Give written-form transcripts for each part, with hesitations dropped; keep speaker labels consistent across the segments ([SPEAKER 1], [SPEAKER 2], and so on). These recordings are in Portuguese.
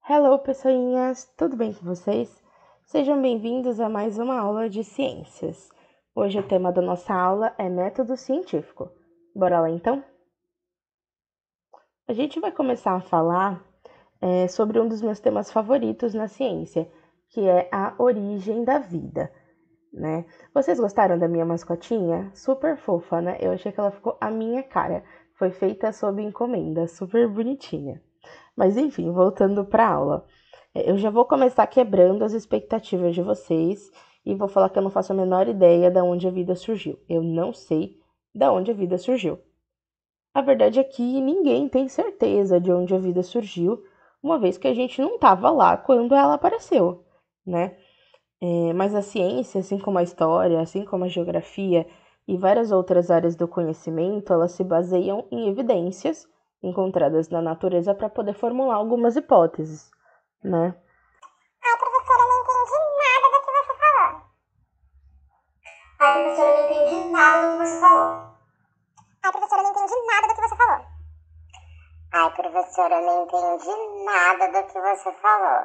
[SPEAKER 1] Hello, pessoinhas! Tudo bem com vocês? Sejam bem-vindos a mais uma aula de ciências. Hoje o tema da nossa aula é método científico. Bora lá então? A gente vai começar a falar sobre um dos meus temas favoritos na ciência, que é a origem da vida, né? Vocês gostaram da minha mascotinha? Super fofa, né? Eu achei que ela ficou a minha cara. Foi feita sob encomenda, super bonitinha. Mas enfim, voltando para a aula. Eu já vou começar quebrando as expectativas de vocês e vou falar que eu não faço a menor ideia de onde a vida surgiu. Eu não sei de onde a vida surgiu. A verdade é que ninguém tem certeza de onde a vida surgiu, uma vez que a gente não estava lá quando ela apareceu, né? Mas a ciência, assim como a história, assim como a geografia e várias outras áreas do conhecimento, elas se baseiam em evidências encontradas na natureza para poder formular algumas hipóteses, né?
[SPEAKER 2] Ai, professora, eu não entendi nada do que você falou. Ai, professora, eu não entendi nada do que você falou. Ai, professora, eu não entendi nada do que você falou. Ai, professora, eu não entendi nada do que você falou.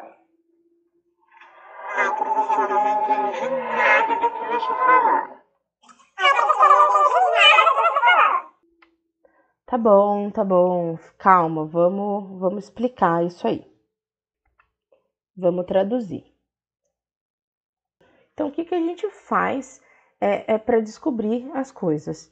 [SPEAKER 2] Ai, professora, eu não entendi nada do que você falou. Ai, professora, eu não entendi nada do que você falou.
[SPEAKER 1] Tá bom, calma, vamos explicar isso aí. Vamos traduzir. Então, o que a gente faz para descobrir as coisas?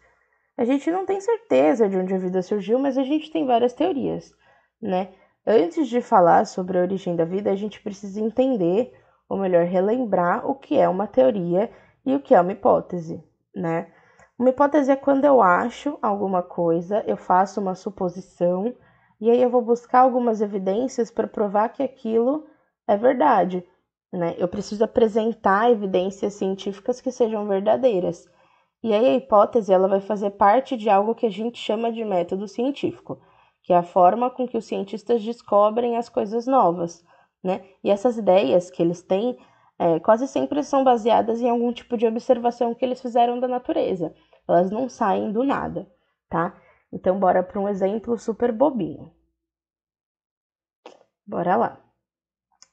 [SPEAKER 1] A gente não tem certeza de onde a vida surgiu, mas a gente tem várias teorias, né? Antes de falar sobre a origem da vida, a gente precisa entender, ou melhor, relembrar o que é uma teoria e o que é uma hipótese, né? Uma hipótese é quando eu acho alguma coisa, eu faço uma suposição, e aí eu vou buscar algumas evidências para provar que aquilo é verdade, né? Eu preciso apresentar evidências científicas que sejam verdadeiras. E aí a hipótese ela vai fazer parte de algo que a gente chama de método científico, que é a forma com que os cientistas descobrem as coisas novas, né? E essas ideias que eles têm quase sempre são baseadas em algum tipo de observação que eles fizeram da natureza. Elas não saem do nada, tá? Então bora para um exemplo super bobinho. Bora lá.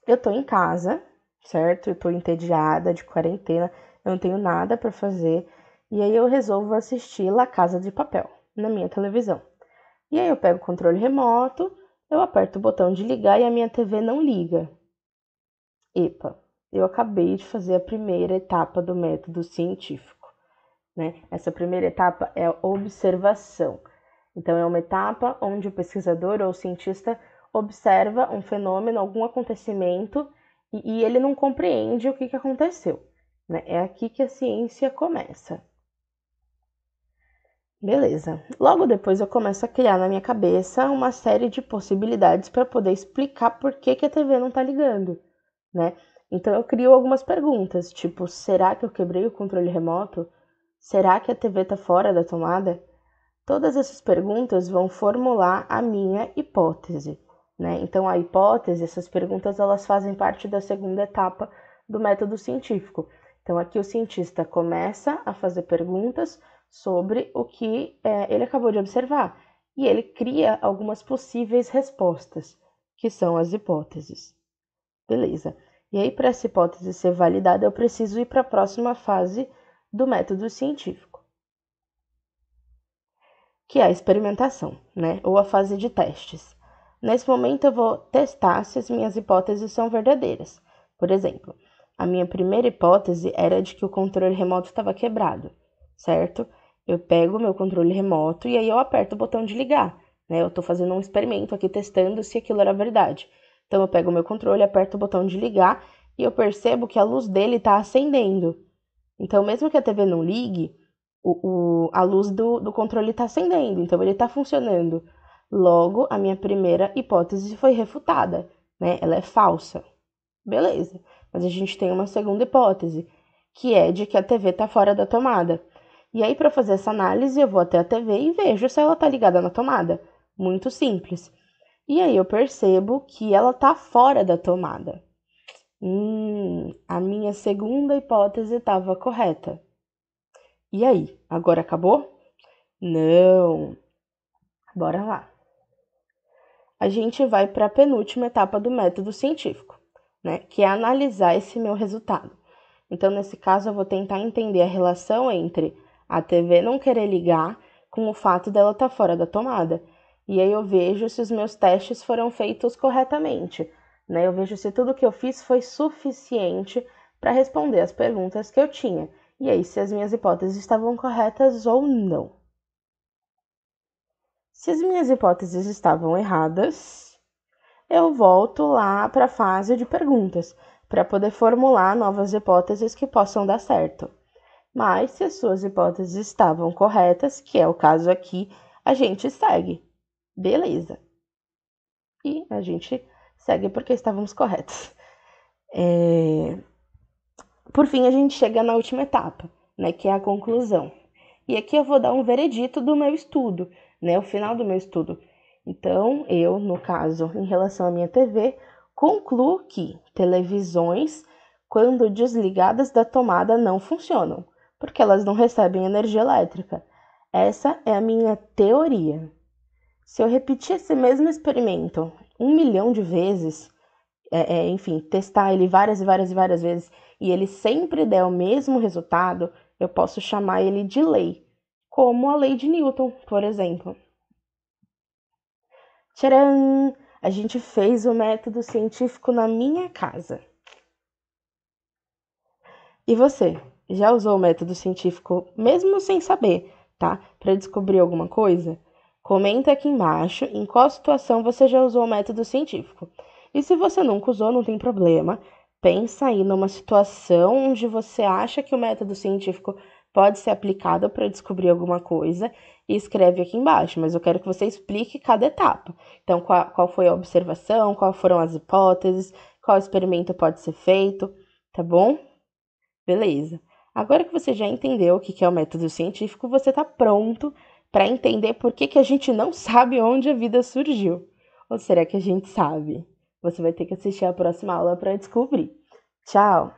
[SPEAKER 1] Eu tô em casa, certo? Eu tô entediada de quarentena, eu não tenho nada para fazer, e aí eu resolvo assistir La Casa de Papel na minha televisão. E aí eu pego o controle remoto, eu aperto o botão de ligar e a minha TV não liga. Epa, eu acabei de fazer a primeira etapa do método científico, né? Essa primeira etapa é a observação. Então, é uma etapa onde o pesquisador ou o cientista observa um fenômeno, algum acontecimento, e ele não compreende o que aconteceu, né? É aqui que a ciência começa. Beleza. Logo depois eu começo a criar na minha cabeça uma série de possibilidades para poder explicar por que a TV não está ligando, né? Então eu crio algumas perguntas, tipo, será que eu quebrei o controle remoto? Será que a TV está fora da tomada? Todas essas perguntas vão formular a minha hipótese, né? Então, a hipótese, essas perguntas, elas fazem parte da segunda etapa do método científico. Então, aqui o cientista começa a fazer perguntas sobre o que ele acabou de observar e ele cria algumas possíveis respostas, que são as hipóteses. Beleza. E aí, para essa hipótese ser validada, eu preciso ir para a próxima fase do método científico, que é a experimentação, né? Ou a fase de testes. Nesse momento, eu vou testar se as minhas hipóteses são verdadeiras. Por exemplo, a minha primeira hipótese era de que o controle remoto estava quebrado, certo? Eu pego o meu controle remoto e aí eu aperto o botão de ligar, né? Eu estou fazendo um experimento aqui testando se aquilo era verdade. Então, eu pego o meu controle, aperto o botão de ligar e eu percebo que a luz dele está acendendo. Então, mesmo que a TV não ligue, a luz do controle está acendendo, então ele está funcionando. Logo, a minha primeira hipótese foi refutada, né? Ela é falsa. Beleza. Mas a gente tem uma segunda hipótese, que é de que a TV está fora da tomada. E aí, para fazer essa análise, eu vou até a TV e vejo se ela está ligada na tomada. Muito simples. E aí eu percebo que ela está fora da tomada. A minha segunda hipótese estava correta. E aí, agora acabou? Não. Bora lá. a gente vai para a penúltima etapa do método científico, né? Que é analisar esse meu resultado. Então, nesse caso, eu vou tentar entender a relação entre a TV não querer ligar com o fato dela estar fora da tomada. E aí eu vejo se os meus testes foram feitos corretamente, né? Eu vejo se tudo que eu fiz foi suficiente para responder as perguntas que eu tinha. E aí, se as minhas hipóteses estavam corretas ou não. Se as minhas hipóteses estavam erradas, eu volto lá para a fase de perguntas, para poder formular novas hipóteses que possam dar certo. Mas se as suas hipóteses estavam corretas, que é o caso aqui, a gente segue. Beleza. E a gente segue porque estávamos corretos. Por fim, a gente chega na última etapa, né, que é a conclusão. E aqui eu vou dar um veredito do meu estudo, né, o final do meu estudo. Então, eu, no caso, em relação à minha TV, concluo que televisões, quando desligadas da tomada, não funcionam, porque elas não recebem energia elétrica. Essa é a minha teoria. Se eu repetir esse mesmo experimento 1 milhão de vezes, enfim, testar ele várias e várias e várias vezes, e ele sempre der o mesmo resultado, eu posso chamar ele de lei, como a lei de Newton, por exemplo. Tcharam! A gente fez o método científico na minha casa. E você, já usou o método científico mesmo sem saber, tá? Para descobrir alguma coisa? Comenta aqui embaixo em qual situação você já usou o método científico. E se você nunca usou, não tem problema. Pensa aí numa situação onde você acha que o método científico pode ser aplicado para descobrir alguma coisa e escreve aqui embaixo, mas eu quero que você explique cada etapa. Então, qual foi a observação, quais foram as hipóteses, qual experimento pode ser feito, tá bom? Beleza. Agora que você já entendeu o que é o método científico, você está pronto para entender por que a gente não sabe onde a vida surgiu. Ou será que a gente sabe? Você vai ter que assistir a próxima aula para descobrir. Tchau!